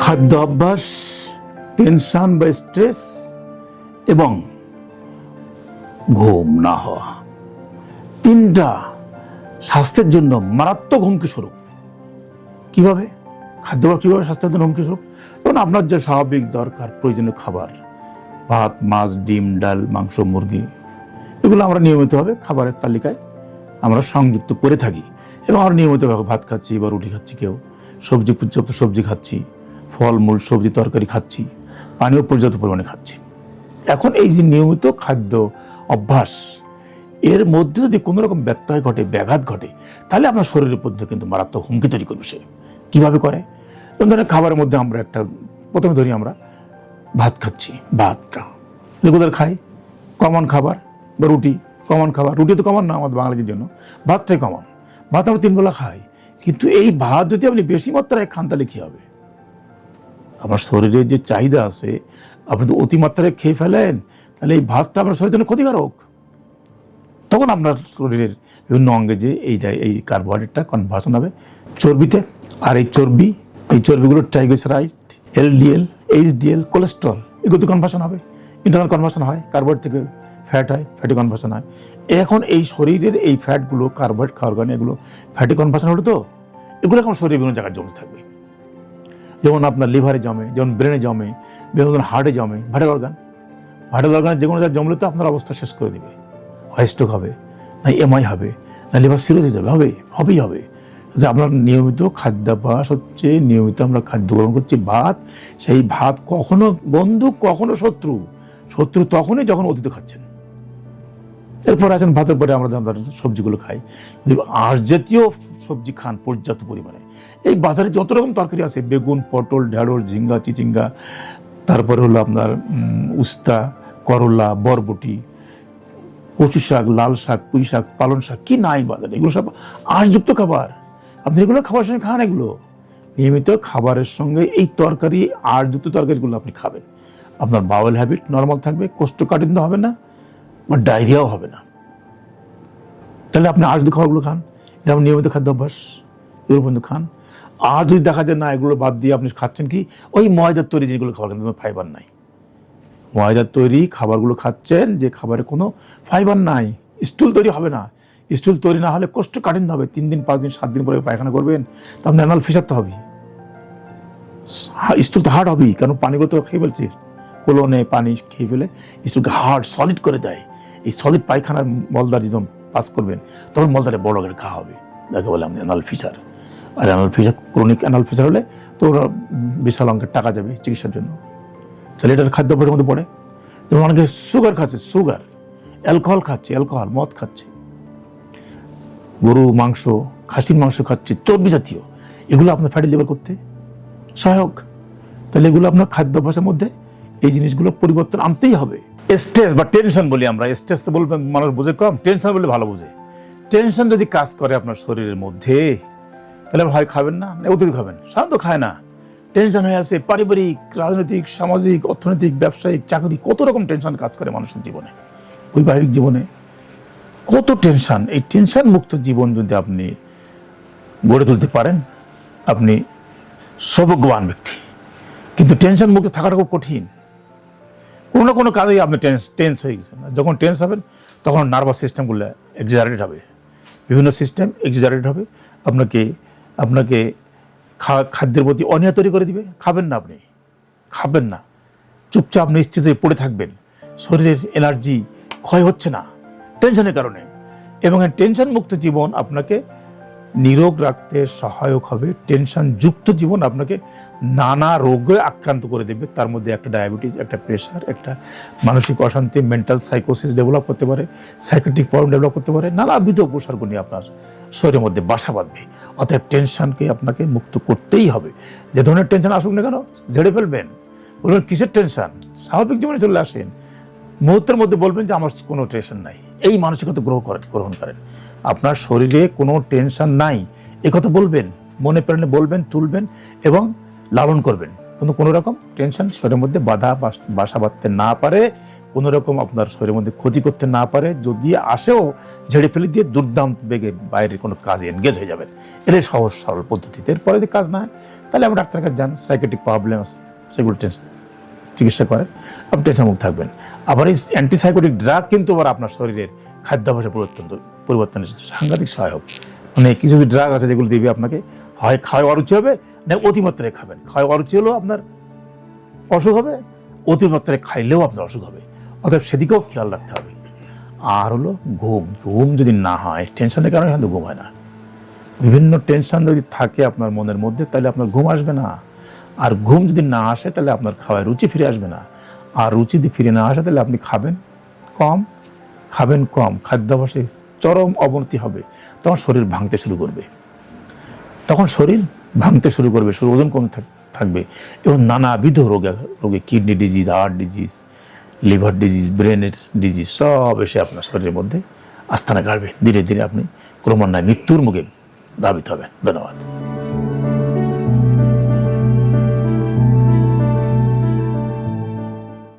খাদ্য অভ্যাস, টেনশন বা স্ট্রেস এবং ঘুম না হওয়া, তিনটা স্বাস্থ্যের জন্য মারাত্মক হুমকি স্বরূপ। কিভাবে খাদ্যাভ্যাস, কিভাবে স্বাস্থ্যের জন্য হুমকি স্বরূপ? যেমন আপনার যে স্বাভাবিক দরকার প্রয়োজনীয় খাবার, ভাত, মাছ, ডিম, ডাল, মাংস, মুরগি, এগুলো আমরা নিয়মিতভাবে খাবারের তালিকায় আমরা সংযুক্ত করে থাকি এবং আমরা নিয়মিতভাবে ভাত খাচ্ছি বা রুটি খাচ্ছি, কেউ সবজি, পর্যাপ্ত সবজি খাচ্ছি, ফলমূল, সবজি, তরকারি খাচ্ছি, পানীয় পর্যাপ্ত পরিমাণে খাচ্ছি। এখন এই যে নিয়মিত খাদ্য অভ্যাস, এর মধ্যে যদি কোনো রকম ব্যত্যয় ঘটে, ব্যাঘাত ঘটে, তাহলে আপনার শরীরের মধ্যে কিন্তু মারাত্মক হুমকি তৈরি করবে। সে কীভাবে করে? যেমন ধরেন খাবারের মধ্যে আমরা একটা, প্রথমে ধরি আমরা ভাত খাচ্ছি, ভাতটা রেগুলার খাই, কমন খাবার, বা রুটি কমন খাবার। রুটি তো কমন না আমাদের বাঙালিদের জন্য, ভাতটাই কমন। ভাত আমরা 3 বেলা খাই, কিন্তু এই ভাত যদি আপনি বেশি মাত্রায় খান তাহলে কী হবে? আমার শরীরের যে চাহিদা আছে, আপনি তো অতিমাত্রায় খেয়ে ফেলেন, তাহলে এই ভাতটা আপনার শরীরের জন্য ক্ষতিকারক। তখন আপনার শরীরের বিভিন্ন অঙ্গে যে এই কার্বোহাইড্রেটটা কনভার্সন হবে চর্বিতে, আর এই চর্বিগুলো ট্রাইগ্লিসারাইড, LDL, HDL, কোলেস্ট্রল, এগুলো কনভার্সন হবে, ইন্টারনাল কনভার্সন হয়, কার্বোহাইড্রেট থেকে ফ্যাট হয়, ফ্যাটি কনভার্সন হয়। এখন এই শরীরের এই ফ্যাটগুলো, কার্বোহাইড্রেট খাওয়ার কারণে এগুলো ফ্যাটি কনভার্সন হলো, তো এগুলো এখন শরীরের বিভিন্ন জায়গায় জমতে থাকবে। যেমন আপনার লিভারে জমে, যেমন ব্রেনে জমে, যেমন হার্টে জমে, ভাইটাল অর্গানে যে কোনো জায়গায় জমলে তো আপনার অবস্থা শেষ করে দিবে। হয় স্ট্রোক হবে, না MI হবে, না লিভার সিরোসিস হবেই হবে। যে আপনার নিয়মিত খাদ্যাভ্যাস হচ্ছে, নিয়মিত আমরা খাদ্য গ্রহণ করছি ভাত, সেই ভাত কখনো বন্ধু কখনো শত্রু তখনই যখন অতীত খাচ্ছেন। এরপর আছেন ভাতের পরে আমরা সবজিগুলো খাই, আঁশ জাতীয় সবজি খান পর্যাপ্ত পরিমাণে। এই বাজারে যত রকম তরকারি আছে, বেগুন, পটল, ঢেঁড়স, ঝিঙ্গা, চিচিঙ্গা, তারপরে হলো আপনার উস্তা, করলা, বরবটি, কচু শাক, লাল শাক, পুঁই শাক, পালং শাক, কি নাই বাজারে, এগুলো সব আঁশযুক্ত খাবার। আপনি এগুলো খাবারের সঙ্গে খান, এগুলো নিয়মিত খাবারের সঙ্গে এই তরকারি, আঁশযুক্ত তরকারিগুলো আপনি খাবেন। আপনার বাউল হ্যাবিট নর্মাল থাকবে, কোষ্ঠকাঠিন্য হবে না, বা ডায়রিয়াও হবে না। তাহলে আপনি আঁশযুক্ত খাবারগুলো খান, এটা আপনি নিয়মিত খাদ্য অভ্যাস, এগুলো পর্যন্ত খান। আর যদি দেখা যায় না, এগুলো বাদ দিয়ে আপনি খাচ্ছেন কি ওই ময়দার তৈরি যেগুলো খাবার, কিন্তু ফাইবার নাই, ময়দার তৈরি খাবারগুলো খাচ্ছেন, যে খাবারে কোনো ফাইবার নাই, স্টুল তৈরি হবে না। স্টুল তৈরি না হলে কোষ্ঠকাঠিন্য হবে, 3 দিন 5 দিন 7 দিন পরে পায়খানা করবেন, তো আপনি অ্যানাল ফিসার তো হবে, স্টুল তো হার্ড হবেই, কারণ পানিগুলো তো খেয়ে ফেলছে, কোলনে পানি খেয়ে ফেলে স্টুলকে হার্ড সলিড করে দেয়। এই সলিড পায়খানার মলদার যখন পাস করবেন, তখন মলদারে বড় করে ঘা হবে, যাকে বলে আপনি অ্যানাল ফিসার। আর anal fissure, chronic anal fissure হলে তো ওরা বিশাল অঙ্কের টাকা যাবে চিকিৎসার জন্য। তাহলে এটার খাদ্যাভ্যাসের মধ্যে পড়ে। যেমন অনেকে সুগার খাচ্ছে, অ্যালকোহল খাচ্ছে, মদ খাচ্ছে, গরু মাংস, খাসির মাংস খাচ্ছে, চর্বি জাতীয়, এগুলো আপনার ফ্যাটি লিভার করতে সহায়ক। তাহলে এগুলো আপনার খাদ্যাভ্যাসের মধ্যে এই জিনিসগুলো পরিবর্তন আনতেই হবে। স্ট্রেস বা টেনশন বলি আমরা, স্ট্রেস তো বলবেন মানুষ বুঝে কম, টেনশন বলে ভালো বুঝে। টেনশন যদি কাজ করে আপনার শরীরের মধ্যে, তাহলে হয় খাবেন না, অতিরিক্ত খাবেন। সাধারণত খায় না, টেনশন হয়ে আছে, পারিবারিক, রাজনৈতিক, সামাজিক, অর্থনৈতিক, ব্যবসায়িক, চাকরি, কত রকম টেনশন কাজ করে মানুষের জীবনে, বৈবাহিক জীবনে কত টেনশন। এই টেনশন মুক্ত জীবন যদি আপনি গড়ে তুলতে পারেন, আপনি সৌভাগ্যবান ব্যক্তি। কিন্তু টেনশন মুক্ত থাকাটা খুব কঠিন। কোনো না কোনো কাজেই আপনি টেন্স হয়ে গেছেন। যখন টেন্স হবেন, তখন নার্ভাস সিস্টেমগুলো এক্সাজারেটেড হবে, বিভিন্ন সিস্টেম এক্সাজারেটেড হবে, আপনাকে খাদ্যের প্রতি অনীহা তৈরি করে দিবে। খাবেন না, চুপচাপ নিশ্চিত হয়ে পড়ে থাকবেন, শরীরের এনার্জি ক্ষয় হচ্ছে না টেনশনের কারণে। এবং টেনশন মুক্ত জীবন আপনাকে নিরোগ রাখতে সহায়ক হবে। টেনশন যুক্ত জীবন আপনাকে নানা রোগে আক্রান্ত করে দেবে। তার মধ্যে একটা ডায়াবেটিস, একটা প্রেশার, একটা মানসিক অশান্তি, মেন্টাল সাইকোসিস ডেভেলপ করতে পারে, সাইকেট্রিক প্রবলেম ডেভেলপ করতে পারে, নানাবিধ উপসর্গ নিয়ে আপনার শরীরের মধ্যে বাসা বাঁধবে। অতএব টেনশনকে আপনাকে মুক্ত করতেই হবে। যে ধরনের টেনশন আসুক না কেন, ঝেড়ে ফেলবেন। বলবেন কিসের টেনশন, স্বাভাবিক জীবনে চলে আসেন, মুহূর্তের মধ্যে বলবেন যে আমার কোনো টেনশন নাই। এই মানসিকতা গ্রহণ করেন। আপনার শরীরে কোনো টেনশন নাই, একথা বলবেন, মনে প্রাণে বলবেন, তুলবেন এবং লালন করবেন। কিন্তু কোনো রকম টেনশন শরীরের মধ্যে বাসা বাঁধতে না পারে, কোনো রকম আপনার শরীরের মধ্যে ক্ষতি করতে না পারে, যদি আসেও ঝেড়ে ফেলে দিয়ে দুর্দান্ত বেগে বাইরের কোনো কাজে এনগেজ হয়ে যাবেন। এটাই সহজ সরল পদ্ধতিতে। এরপরে যদি কাজ না হয় তাহলে আপনি ডাক্তারের কাছে যান, সাইকেট্রিক প্রবলেম আছে সেগুলো চিকিৎসা করেন, আপনি টেনশনমুক্ত থাকবেন। আবার এই অ্যান্টিসাইকোটিক ড্রাগ কিন্তু আবার আপনার শরীরের খাদ্যাভ্যাসে পরিবর্তনের সাংঘাতিক সহায়ক। মানে কিছু কিছু ড্রাগ আছে যেগুলো দিবে আপনাকে, হয় খাওয়া অরুচি হবে, না অতিমাত্রায় খাবেন। খাওয়া অরুচি হলেও আপনার অসুখ হবে, অতিমাত্রায় খাইলেও আপনার অসুখ হবে। অতএব সেদিকেও খেয়াল রাখতে হবে। আর হলো ঘুম যদি না হয়, টেনশনের কারণে কিন্তু ঘুম হয় না। বিভিন্ন টেনশন যদি থাকে আপনার মনের মধ্যে তাহলে আপনার ঘুম আসবে না। আর ঘুম যদি না আসে তাহলে আপনার খাওয়ায় রুচি ফিরে আসবে না। আর রুচি যদি ফিরে না আসে তাহলে আপনি খাবেন কম, খাদ্যাভ্যাসে চরম অবনতি হবে। তখন শরীর ভাঙতে শুরু করবে, শরীর ওজন কমে থাকবে এবং নানাবিধ রোগে kidney disease, heart disease, liver disease, ব্রেনের ডিজিজ সব এসে আপনার শরীরের মধ্যে আস্তানা গাড়বে। ধীরে ধীরে আপনি ক্রমান্বয়ে মৃত্যুর মুখে ধাবিত হবেন। ধন্যবাদ।